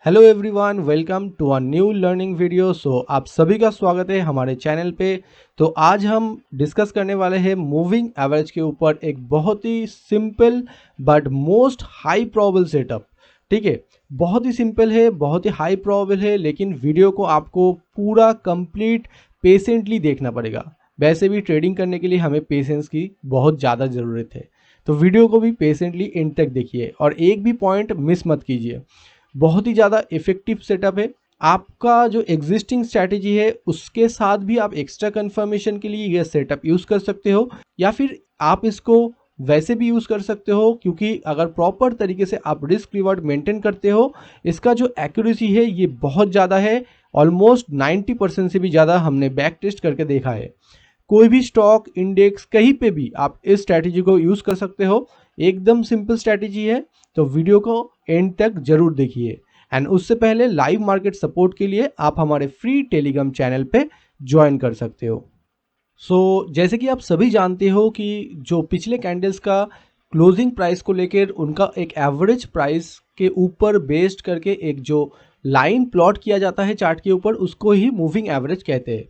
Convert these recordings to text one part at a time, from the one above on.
Hello everyone, welcome to a new learning video. आप सभी का स्वागत है हमारे चैनल पे। तो आज हम डिस्कस करने वाले हैं मूविंग एवरेज के ऊपर एक बहुत ही simple but most high probable setup. ठीक है, बहुत ही सिंपल है, बहुत ही हाई प्रोबेबल है, लेकिन वीडियो को आपको पूरा कंप्लीट पेशेंटली देखना पड़ेगा। वैसे भी ट्रेडिंग करने के लिए हमें पेशेंस की बहुत ज़्यादा ज़रूरत है, तो वीडियो को भी पेशेंटली एंड तक देखिए और एक भी पॉइंट मिस मत कीजिए। बहुत ही ज़्यादा इफेक्टिव सेटअप है। आपका जो एग्जिस्टिंग स्ट्रैटेजी है उसके साथ भी आप एक्स्ट्रा कंफर्मेशन के लिए यह सेटअप यूज़ कर सकते हो, या फिर आप इसको वैसे भी यूज़ कर सकते हो, क्योंकि अगर प्रॉपर तरीके से आप रिस्क रिवॉर्ड मेंटेन करते हो, इसका जो एक्यूरेसी है ये बहुत ज़्यादा है। ऑलमोस्ट 90% से भी ज़्यादा हमने बैक टेस्ट करके देखा है। कोई भी स्टॉक इंडेक्स कहीं पे भी आप इस स्ट्रैटेजी को यूज़ कर सकते हो। एकदम सिंपल स्ट्रैटेजी है, तो वीडियो को एंड तक जरूर देखिए। एंड उससे पहले लाइव मार्केट सपोर्ट के लिए आप हमारे फ्री टेलीग्राम चैनल पे ज्वाइन कर सकते हो। जैसे कि आप सभी जानते हो कि जो पिछले कैंडल्स का क्लोजिंग प्राइस को लेकर उनका एक एवरेज प्राइस के ऊपर बेस्ड करके एक जो लाइन प्लॉट किया जाता है चार्ट के ऊपर, उसको ही मूविंग एवरेज कहते हैं।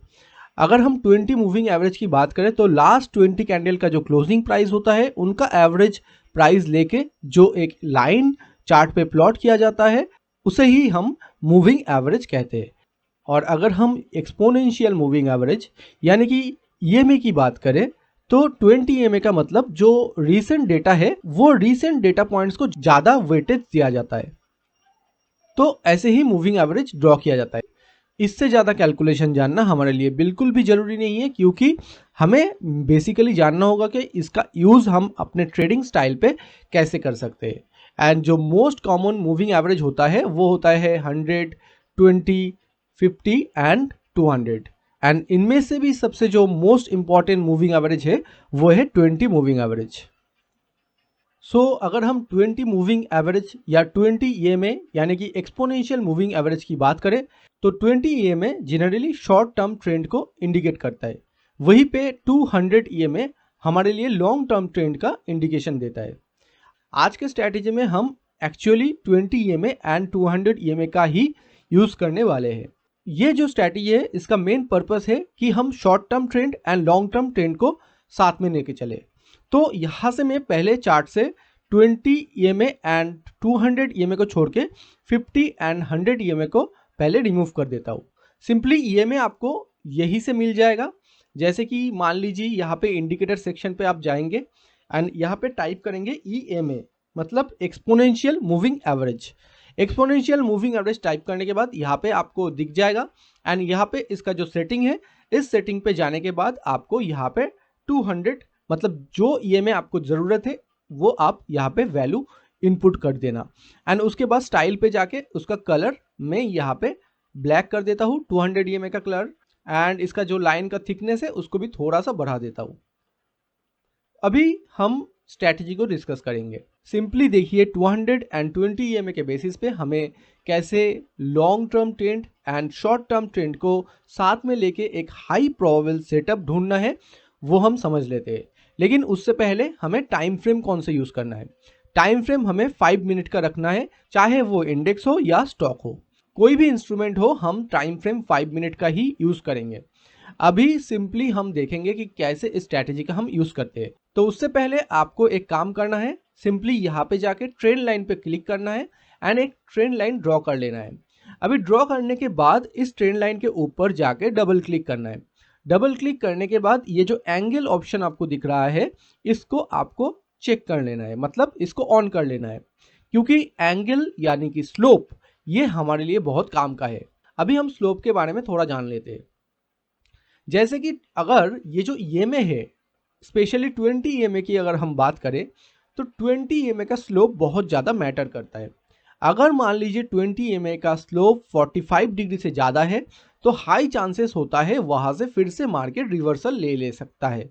अगर हम 20 मूविंग एवरेज की बात करें तो लास्ट 20 कैंडल का जो क्लोजिंग प्राइस होता है उनका एवरेज प्राइस लेके जो एक लाइन चार्ट पे प्लॉट किया जाता है उसे ही हम मूविंग एवरेज कहते हैं। और अगर हम एक्सपोनेंशियल मूविंग एवरेज यानी कि ईएमए की बात करें तो 20 ईएमए का मतलब जो रीसेंट डेटा है वो रीसेंट डेटा पॉइंट्स को ज़्यादा वेटेज दिया जाता है, तो ऐसे ही मूविंग एवरेज ड्रॉ किया जाता है। इससे ज़्यादा कैलकुलेशन जानना हमारे लिए बिल्कुल भी ज़रूरी नहीं है, क्योंकि हमें बेसिकली जानना होगा कि इसका यूज़ हम अपने ट्रेडिंग स्टाइल पे कैसे कर सकते हैं। एंड जो मोस्ट कॉमन मूविंग एवरेज होता है वो होता है 100, 20, 50 एंड 200। एंड इनमें से भी सबसे जो मोस्ट इंपॉर्टेंट मूविंग एवरेज है वो है 20 मूविंग एवरेज। अगर हम 20 मूविंग एवरेज या 20 ईएमए यानी कि एक्सपोनेंशियल मूविंग एवरेज की बात करें तो 20 EMA generally short term trend को इंडिकेट करता है, वहीं पे 200 ईएमए हमारे लिए लॉन्ग टर्म ट्रेंड का इंडिकेशन देता है। आज के स्ट्रैटेजी में हम एक्चुअली 20 ईएमए एंड 200 ईएमए का ही यूज़ करने वाले हैं। ये जो स्ट्रैटेजी है इसका मेन पर्पस है कि हम short term trend and long term trend को साथ में लेके चले। तो यहाँ से मैं पहले चार्ट से 20 ईएमए एंड 200 ईएमए को छोड़ के 50 एंड 100 ईएमए को पहले रिमूव कर देता हूँ। सिंपली ईएमए आपको यही से मिल जाएगा। जैसे कि मान लीजिए यहाँ पे इंडिकेटर सेक्शन पे आप जाएंगे एंड यहाँ पे टाइप करेंगे ईएमए मतलब exponential moving average. Exponential moving average type करने के बाद यहाँ पे आपको दिख जाएगा एंड यहाँ पे इसका जो सेटिंग है, इस सेटिंग पे जाने के बाद आपको यहाँ पे 200 मतलब जो ईएमए आपको ज़रूरत है वो आप यहाँ पे वैल्यू इनपुट कर देना। एंड उसके बाद स्टाइल पे जाके उसका कलर मैं यहाँ पे ब्लैक कर देता हूँ, 200 ईएमए का कलर। एंड इसका जो लाइन का थिकनेस है उसको भी थोड़ा सा बढ़ा देता हूँ। अभी हम स्ट्रैटेजी को डिस्कस करेंगे। सिंपली देखिए 220 ईएमए के बेसिस पे हमें कैसे long term trend and short term trend को साथ में लेके एक हाई प्रोबेबल सेटअप ढूंढना है, वो हम समझ लेते हैं। लेकिन उससे पहले हमें टाइम फ्रेम कौन से यूज़ करना है। टाइम फ्रेम हमें 5 मिनट का रखना है, चाहे वो इंडेक्स हो या स्टॉक हो, कोई भी इंस्ट्रूमेंट हो, हम टाइम फ्रेम 5 मिनट का ही यूज़ करेंगे। अभी सिंपली हम देखेंगे कि कैसे इस स्ट्रैटेजी का हम यूज़ करते हैं। तो उससे पहले आपको एक काम करना है, सिंपली यहाँ पे जाके ट्रेंड लाइन पे क्लिक करना है एंड एक ट्रेंड लाइन ड्रॉ कर लेना है। अभी ड्रॉ करने के बाद इस ट्रेंड लाइन के ऊपर जाके डबल क्लिक करना है। डबल क्लिक करने के बाद ये जो एंगल ऑप्शन आपको दिख रहा है इसको आपको चेक कर लेना है, मतलब इसको ऑन कर लेना है, क्योंकि एंगल यानी कि स्लोप ये हमारे लिए बहुत काम का है। अभी हम स्लोप के बारे में थोड़ा जान लेते हैं। जैसे कि अगर ये जो ईएमए है, स्पेशली 20 ईएमए की अगर हम बात करें तो 20 ईएमए का स्लोप बहुत ज़्यादा मैटर करता है। अगर मान लीजिए 20 ईएमए का स्लोप 45 डिग्री से ज़्यादा है तो हाई चांसेस होता है वहाँ से फिर से मार्केट रिवर्सल ले सकता है।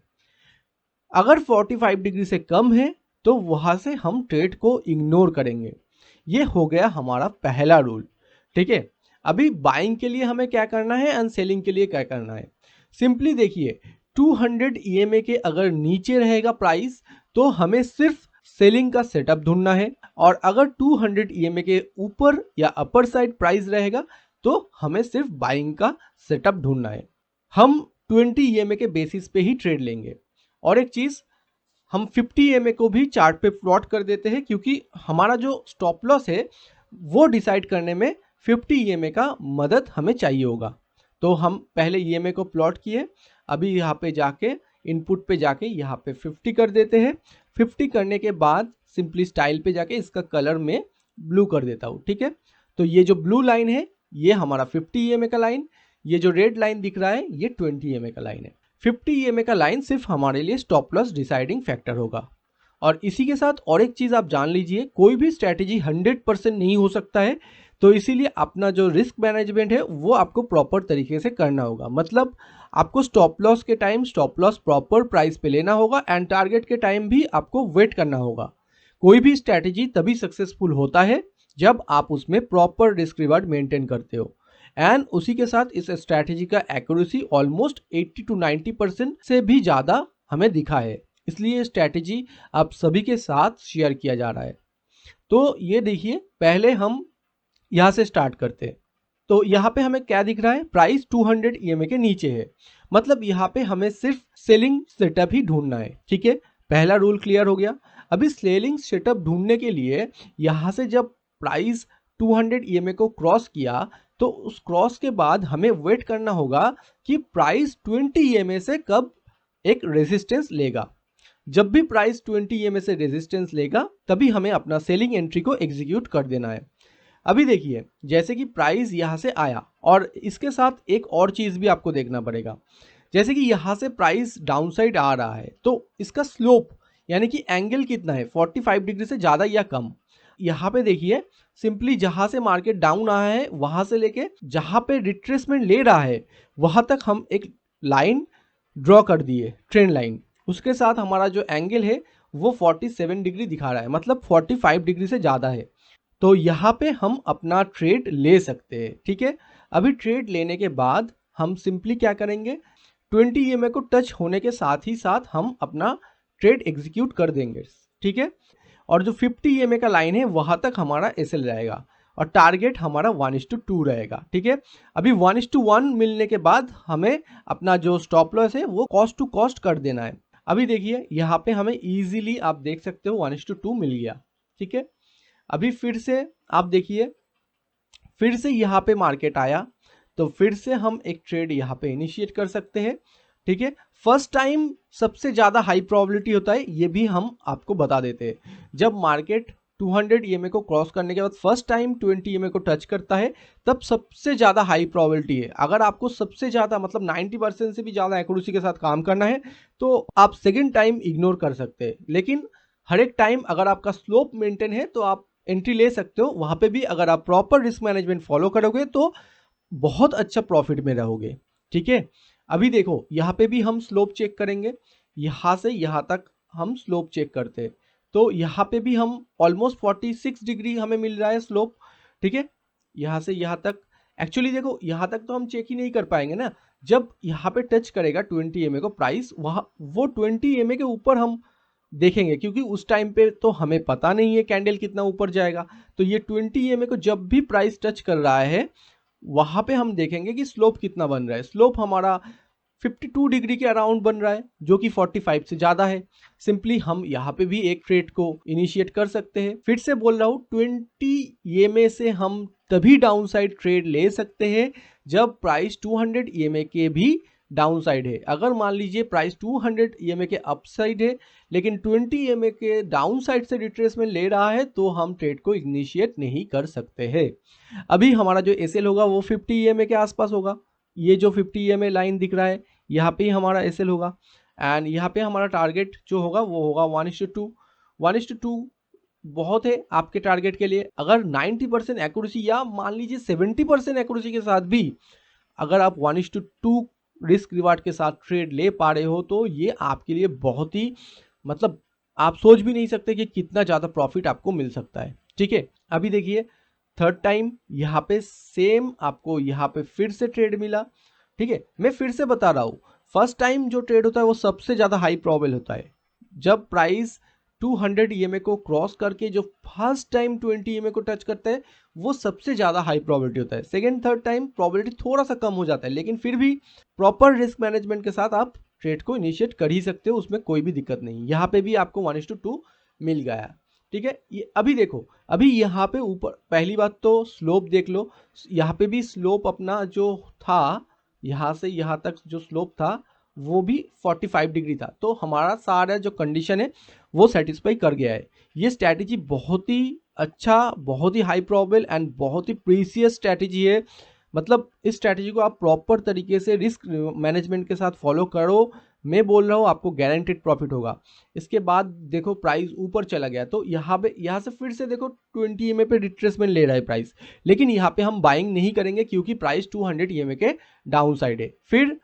अगर 45 डिग्री से कम है तो वहाँ से हम ट्रेड को इग्नोर करेंगे। ये हो गया हमारा पहला रूल। ठीक है, अभी बाइंग के लिए हमें क्या करना है एंड सेलिंग के लिए क्या करना है। सिंपली देखिए 200 ईएमए के अगर नीचे रहेगा प्राइस तो हमें सिर्फ सेलिंग का सेटअप ढूंढना है, और अगर 200 EMA के ऊपर या अपर साइड प्राइस रहेगा तो हमें सिर्फ बाइंग का सेटअप ढूंढना है। हम 20 EMA के बेसिस पे ही ट्रेड लेंगे। और एक चीज, हम 50 EMA को भी चार्ट पे प्लॉट कर देते हैं, क्योंकि हमारा जो स्टॉप लॉस है वो डिसाइड करने में 50 EMA का मदद हमें चाहिए होगा। तो हम पहले EMA को प्लॉट किए, अभी यहाँ पे जाके इनपुट पे जाके यहाँ पे 50 कर देते हैं। 50 करने के बाद सिंपली स्टाइल पे जाके इसका कलर में ब्लू कर देता हूँ, ठीक है। तो ये जो ब्लू लाइन है ये हमारा 50 EMA का लाइन, ये जो रेड लाइन दिख रहा है ये 20 EMA का लाइन है। 50 EMA का लाइन सिर्फ हमारे लिए स्टॉप लॉस डिसाइडिंग फैक्टर होगा। और इसी के साथ और एक चीज आप जान लीजिए, कोई भी स्ट्रैटेजी 100% नहीं हो सकता है, तो इसीलिए अपना जो रिस्क मैनेजमेंट है वो आपको प्रॉपर तरीके से करना होगा। मतलब आपको स्टॉप लॉस के time stop loss proper price पे लेना होगा, एंड टारगेट के टाइम भी आपको वेट करना होगा। कोई भी स्ट्रैटेजी तभी सक्सेसफुल होता है जब आप उसमें प्रॉपर रिस्क रिवार्ड मेंटेन करते हो। एंड उसी के साथ इस स्ट्रैटेजी का एक्यूरेसी ऑलमोस्ट 80 to 90% से भी ज़्यादा हमें दिखा है, इसलिए ये स्ट्रैटेजी आप सभी के साथ शेयर किया जा रहा है। तो ये देखिए, पहले हम यहाँ से स्टार्ट करते हैं। तो यहाँ पे हमें क्या दिख रहा है, प्राइस 200 EMA के नीचे है, मतलब यहाँ पे हमें सिर्फ सेलिंग सेटअप ही ढूंढना है, ठीक है। पहला रूल क्लियर हो गया। अभी सेलिंग सेटअप ढूंढने के लिए यहाँ से जब प्राइस 200 EMA को क्रॉस किया तो उस क्रॉस के बाद हमें वेट करना होगा कि प्राइस 20 EMA से कब एक रेजिस्टेंस लेगा। जब भी प्राइस 20 EMA से रेजिस्टेंस लेगा तभी हमें अपना सेलिंग एंट्री को एग्जीक्यूट कर देना है। अभी देखिए, जैसे कि प्राइस यहाँ से आया, और इसके साथ एक और चीज़ भी आपको देखना पड़ेगा। जैसे कि यहाँ से प्राइस डाउनसाइड आ रहा है तो इसका स्लोप यानी कि एंगल कितना है, 45 डिग्री से ज़्यादा या कम। यहाँ पे देखिए, सिंपली जहाँ से मार्केट डाउन आया है वहाँ से लेके जहाँ पे रिट्रेसमेंट ले रहा है वहाँ तक हम एक लाइन ड्रॉ कर दिए, ट्रेंड लाइन। उसके साथ हमारा जो एंगल है वो 47 डिग्री दिखा रहा है, मतलब 45 डिग्री से ज़्यादा है। तो यहाँ पे हम अपना ट्रेड ले सकते हैं, ठीक है। अभी ट्रेड लेने के बाद हम सिंपली क्या करेंगे, 20 EMA को टच होने के साथ ही साथ हम अपना ट्रेड एग्जीक्यूट कर देंगे, ठीक है। और जो 50 EMA का लाइन है वहाँ तक हमारा SL रहेगा, और टारगेट हमारा 1:2 रहेगा, ठीक है। अभी 1:1 मिलने के बाद हमें अपना जो स्टॉप लॉस है वो कॉस्ट टू कॉस्ट कर देना है। अभी देखिए, यहाँ पे हमें इजीली आप देख सकते हो 1:2 मिल गया, ठीक है। अभी फिर से आप देखिए, फिर से यहाँ पे मार्केट आया तो फिर से हम एक ट्रेड यहाँ पे इनिशिएट कर सकते हैं, ठीक है। फर्स्ट टाइम सबसे ज़्यादा हाई प्रोबेबिलिटी होता है, ये भी हम आपको बता देते हैं। जब मार्केट 200 EMA को क्रॉस करने के बाद फर्स्ट टाइम 20 EMA को टच करता है तब सबसे ज़्यादा हाई प्रोबेबिलिटी है। अगर आपको सबसे ज़्यादा मतलब 90% से भी ज़्यादा एक्यूरेसी के साथ काम करना है तो आप सेकेंड टाइम इग्नोर कर सकते हैं, लेकिन हर एक टाइम अगर आपका स्लोप मेंटेन है तो आप एंट्री ले सकते हो। वहाँ पे भी अगर आप प्रॉपर रिस्क मैनेजमेंट फॉलो करोगे तो बहुत अच्छा प्रॉफिट में रहोगे, ठीक है। अभी देखो, यहाँ पे भी हम स्लोप चेक करेंगे, यहाँ से यहाँ तक हम स्लोप चेक करते हैं तो यहाँ पे भी हम ऑलमोस्ट 46 डिग्री हमें मिल रहा है स्लोप, ठीक है। यहाँ से यहाँ तक एक्चुअली देखो, यहाँ तक तो हम चेक ही नहीं कर पाएंगे ना, जब यहाँ पे टच करेगा 20 EMA को प्राइस, वहाँ वो 20 EMA के ऊपर हम देखेंगे, क्योंकि उस टाइम पे तो हमें पता नहीं है कैंडल कितना ऊपर जाएगा। तो ये 20 EMA को जब भी प्राइस टच कर रहा है वहाँ पे हम देखेंगे कि स्लोप कितना बन रहा है। स्लोप हमारा 52 डिग्री के अराउंड बन रहा है, जो कि 45 से ज़्यादा है। सिंपली हम यहाँ पे भी एक ट्रेड को इनिशिएट कर सकते हैं। फिर से बोल रहा हूँ, 20 EMA से हम तभी डाउन साइड ट्रेड ले सकते हैं जब प्राइस 200 EMA के भी डाउन साइड है। अगर मान लीजिए प्राइस 200 EMA के अपसाइड है लेकिन 20 EMA के डाउन साइड से रिट्रेसमेंट ले रहा है तो हम ट्रेड को इनिशिएट नहीं कर सकते हैं। अभी हमारा जो SL होगा वो 50 EMA के आसपास होगा। ये जो 50 EMA लाइन दिख रहा है यहाँ पे ही हमारा SL होगा, एंड यहाँ पे हमारा टारगेट जो होगा वो होगा 1:2। 1:2 बहुत है आपके टारगेट के लिए। अगर 90% एक्यूरेसी या मान लीजिए 70% एक्यूरेसी के साथ भी अगर आप 1:2 रिस्क रिवार्ड के साथ ट्रेड ले पा रहे हो तो ये आपके लिए बहुत ही, मतलब आप सोच भी नहीं सकते कि कितना ज़्यादा प्रॉफिट आपको मिल सकता है, ठीक है। अभी देखिए, थर्ड टाइम यहाँ पे सेम आपको यहाँ पे फिर से ट्रेड मिला, ठीक है। मैं फिर से बता रहा हूँ, फर्स्ट टाइम जो ट्रेड होता है वो सबसे ज़्यादा हाई प्रोबेबल होता है। जब प्राइस 200 EMA को क्रॉस करके जो फर्स्ट टाइम 20 EMA को टच करता है वो सबसे ज़्यादा हाई प्रोबेबिलिटी होता है। सेकेंड थर्ड टाइम प्रोबेबिलिटी थोड़ा सा कम हो जाता है, लेकिन फिर भी प्रॉपर रिस्क मैनेजमेंट के साथ आप ट्रेड को इनिशिएट कर ही सकते हो, उसमें कोई भी दिक्कत नहीं। यहाँ पे भी आपको 1:2 मिल गया, ठीक है। ये अभी देखो, अभी यहाँ पे ऊपर पहली बात तो स्लोप देख लो, यहाँ पे भी स्लोप अपना जो था, यहाँ से यहाँ तक जो स्लोप था वो भी 45 डिग्री था, तो हमारा सारा जो कंडीशन है वो सेटिस्फाई कर गया है। ये स्ट्रैटेजी बहुत ही अच्छा, बहुत ही हाई प्रोबेबल एंड बहुत ही प्रीसियस स्ट्रैटेजी है। मतलब इस स्ट्रैटेजी को आप प्रॉपर तरीके से रिस्क मैनेजमेंट के साथ फॉलो करो, मैं बोल रहा हूँ आपको गारंटेड प्रॉफिट होगा। इसके बाद देखो प्राइस ऊपर चला गया, तो यहाँ से फिर से देखो 20 EMA पे रिट्रेसमेंट ले रहा है प्राइस, लेकिन यहाँ पे हम बाइंग नहीं करेंगे क्योंकि प्राइस 200 EMA के डाउन साइड है। फिर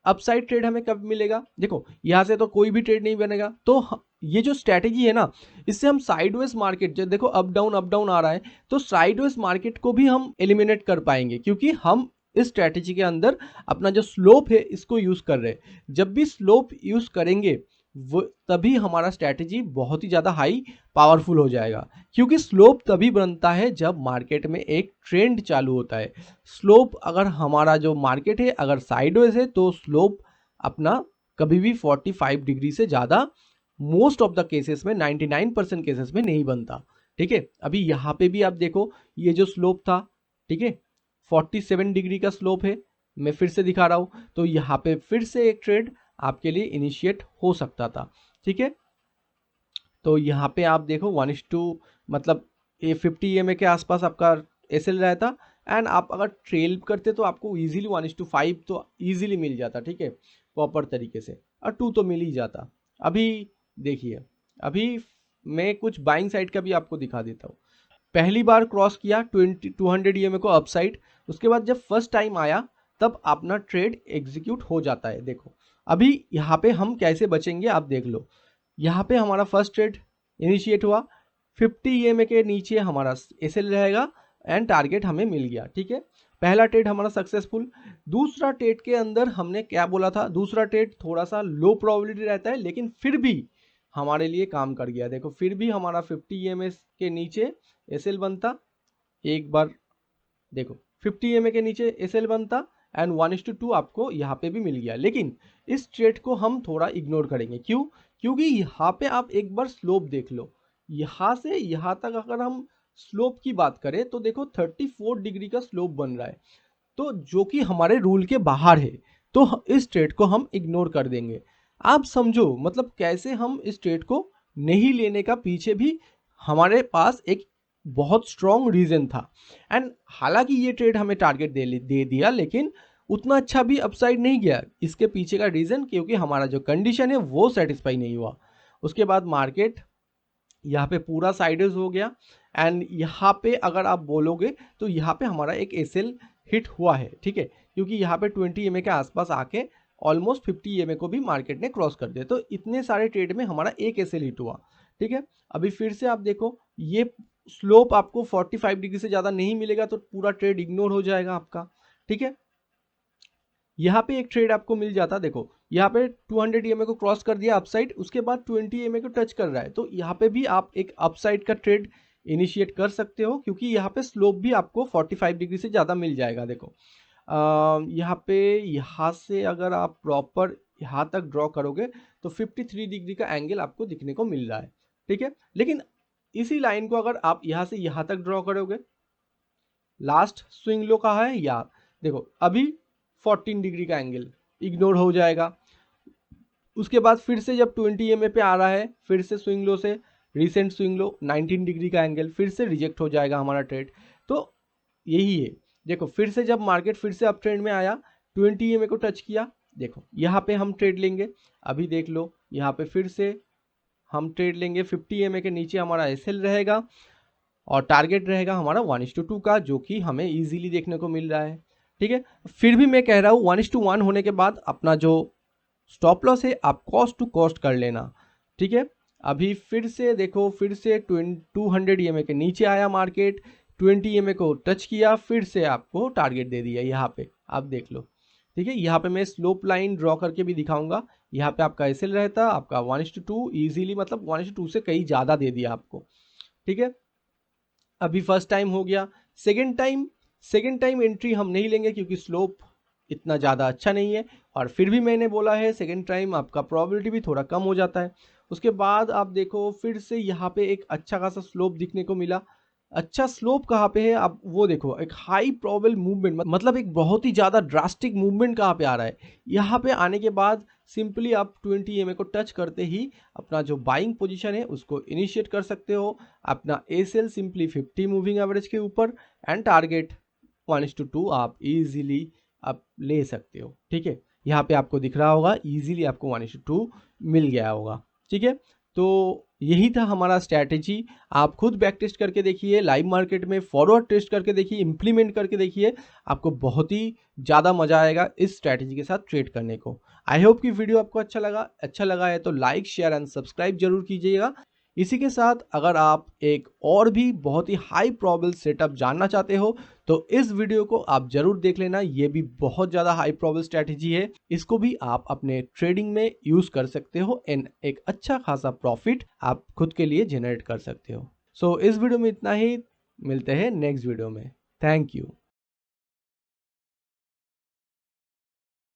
अपसाइड ट्रेड हमें कब मिलेगा, देखो यहाँ से तो कोई भी ट्रेड नहीं बनेगा, तो ये जो स्ट्रैटेजी है ना, इससे हम साइडवेज मार्केट, जो देखो अप डाउन आ रहा है, तो साइडवेज मार्केट को भी हम एलिमिनेट कर पाएंगे क्योंकि हम इस स्ट्रैटेजी के अंदर अपना जो स्लोप है इसको यूज कर रहे हैं। जब भी स्लोप यूज करेंगे वो तभी हमारा स्ट्रैटेजी बहुत ही ज़्यादा हाई पावरफुल हो जाएगा, क्योंकि स्लोप तभी बनता है जब मार्केट में एक ट्रेंड चालू होता है। स्लोप अगर हमारा जो मार्केट है अगर साइडवेज है तो स्लोप अपना कभी भी 45 डिग्री से ज़्यादा मोस्ट ऑफ द केसेस में 99% केसेस में नहीं बनता, ठीक है। अभी यहाँ पे भी आप देखो ये जो स्लोप था, ठीक है, 47 डिग्री का स्लोप है, मैं फिर से दिखा रहा हूँ, तो यहाँ पे फिर से एक ट्रेड आपके लिए इनिशिएट हो सकता था, ठीक है। तो यहाँ पे आप देखो 1:2 मतलब 50 EMA के आसपास आपका एसएल रहता, एंड आप अगर ट्रेल करते तो आपको इजीली 1:5 तो इजीली मिल जाता, ठीक है, प्रॉपर तरीके से, और 2 तो मिल ही जाता। अभी देखिए, अभी मैं कुछ बाइंग साइड का भी आपको दिखा देता हूँ। पहली बार क्रॉस किया 200 EMA को अपसाइड, उसके बाद जब फर्स्ट टाइम आया तब अपना ट्रेड एग्जीक्यूट हो जाता है। देखो अभी यहाँ पे हम कैसे बचेंगे आप देख लो, यहाँ पे हमारा फर्स्ट ट्रेड इनिशिएट हुआ, 50 EMA के नीचे हमारा एसएल रहेगा एंड टारगेट हमें मिल गया, ठीक है। पहला ट्रेड हमारा सक्सेसफुल। दूसरा ट्रेड के अंदर हमने क्या बोला था, दूसरा ट्रेड थोड़ा सा लो प्रोबेबिलिटी रहता है लेकिन फिर भी हमारे लिए काम कर गया। देखो फिर भी हमारा 50 EMA के नीचे एसएल बनता, एक बार देखो 50 EMA के नीचे एसएल बनता एंड 1:2 आपको यहाँ पे भी मिल गया, लेकिन इस ट्रेड को हम थोड़ा इग्नोर करेंगे। क्यों? क्योंकि यहाँ पे आप एक बार स्लोप देख लो, यहाँ से यहाँ तक अगर हम स्लोप की बात करें तो देखो 34 डिग्री का स्लोप बन रहा है, तो जो कि हमारे रूल के बाहर है, तो इस ट्रेड को हम इग्नोर कर देंगे। आप समझो मतलब कैसे हम इस ट्रेड को नहीं लेने का पीछे भी हमारे पास एक बहुत स्ट्रॉन्ग रीजन था, एंड हालांकि ये ट्रेड हमें टारगेट दे दिया लेकिन उतना अच्छा भी अपसाइड नहीं गया। इसके पीछे का रीजन क्योंकि हमारा जो कंडीशन है वो सेटिस्फाई नहीं हुआ। उसके बाद मार्केट यहाँ पे पूरा साइडवेज हो गया, एंड यहाँ पे अगर आप बोलोगे तो यहाँ पे हमारा एक एसएल हिट हुआ है, ठीक है, क्योंकि यहाँ पे 20 EMA के आसपास आके ऑलमोस्ट 50 EMA को भी मार्केट ने क्रॉस कर दिया, तो इतने सारे ट्रेड में हमारा एक एसएल हिट हुआ, ठीक है। अभी फिर से आप देखो ये स्लोप आपको 45 डिग्री से ज़्यादा नहीं मिलेगा तो पूरा ट्रेड इग्नोर हो जाएगा आपका, ठीक है। यहाँ पे एक ट्रेड आपको मिल जाता, देखो यहाँ पे 200 EMA को क्रॉस कर दिया अपसाइड, उसके बाद 20 EMA को टच कर रहा है, तो यहाँ पे भी आप एक अपसाइड का ट्रेड इनिशिएट कर सकते हो क्योंकि यहाँ पे स्लोप भी आपको 45 डिग्री से ज़्यादा मिल जाएगा। देखो यहाँ पे यहाँ से अगर आप प्रॉपर यहाँ तक ड्रॉ करोगे तो 53 डिग्री का एंगल आपको दिखने को मिल रहा है, ठीक है। लेकिन इसी लाइन को अगर आप यहाँ से यहाँ तक ड्रॉ करोगे, लास्ट स्विंग लो कहाँ है यार, देखो अभी 14 डिग्री का एंगल इग्नोर हो जाएगा। उसके बाद फिर से जब 20 EMA पे आ रहा है, फिर से स्विंग लो से रिसेंट स्विंग लो 19 डिग्री का एंगल, फिर से रिजेक्ट हो जाएगा हमारा ट्रेड। तो यही है, देखो फिर से जब मार्केट फिर से अप ट्रेंड में आया, 20 EMA को टच किया, देखो यहाँ पे हम ट्रेड लेंगे। अभी देख लो यहाँ पे फिर से हम ट्रेड लेंगे, 50 EMA के नीचे हमारा एसएल रहेगा और टारगेट रहेगा हमारा 1:2 का, जो कि हमें इजीली देखने को मिल रहा है, ठीक है। फिर भी मैं कह रहा हूँ 1:1 होने के बाद अपना जो स्टॉप लॉस है आप कॉस्ट टू कॉस्ट कर लेना, ठीक है। अभी फिर से देखो फिर से 200 EMA के नीचे आया मार्केट, 20 EMA को टच किया, फिर से आपको टारगेट दे दिया यहाँ पे, आप देख लो, ठीक है। यहाँ पे मैं स्लोप लाइन ड्रॉ करके भी दिखाऊंगा, यहाँ पे आपका एसएल रहता आपका 1:2 इजीली, मतलब 1:2 से कहीं ज़्यादा दे दिया आपको, ठीक है। अभी फर्स्ट टाइम हो गया। सेकेंड टाइम एंट्री हम नहीं लेंगे क्योंकि स्लोप इतना ज़्यादा अच्छा नहीं है, और फिर भी मैंने बोला है सेकेंड टाइम आपका प्रोबेबिलिटी भी थोड़ा कम हो जाता है। उसके बाद आप देखो फिर से यहाँ पे एक अच्छा खासा स्लोप दिखने को मिला। अच्छा स्लोप कहाँ पे है, आप वो देखो, एक हाई प्रोबेबल मूवमेंट, मतलब एक बहुत ही ज़्यादा ड्रास्टिक मूवमेंट कहाँ पे आ रहा है। यहाँ पे आने के बाद सिंपली आप 20 EMA को टच करते ही अपना जो बाइंग पोजीशन है उसको इनिशिएट कर सकते हो। अपना एसएल सिंपली 50 मूविंग एवरेज के ऊपर, एंड टारगेट 1:2 आप इजीली आप ले सकते हो, ठीक है। यहाँ पे आपको दिख रहा होगा इजीली आपको 1:2 मिल गया होगा, ठीक है। तो यही था हमारा स्ट्रैटेजी। आप खुद बैक टेस्ट करके देखिए, लाइव मार्केट में फॉरवर्ड टेस्ट करके देखिए, इंप्लीमेंट करके देखिए, आपको बहुत ही ज़्यादा मजा आएगा इस स्ट्रैटेजी के साथ ट्रेड करने को। आई होप कि वीडियो आपको अच्छा लगा है तो लाइक शेयर एंड सब्सक्राइब जरूर कीजिएगा। इसी के साथ अगर आप एक और भी बहुत ही हाई प्रोबेबल सेटअप जानना चाहते हो तो इस वीडियो को आप जरूर देख लेना। ये भी बहुत ज़्यादा हाई प्रोबेबल स्ट्रैटेजी है, इसको भी आप अपने ट्रेडिंग में यूज़ कर सकते हो एंड एक अच्छा खासा प्रॉफिट आप खुद के लिए जनरेट कर सकते हो। सो इस वीडियो में इतना ही, मिलते हैं नेक्स्ट वीडियो में। Thank you.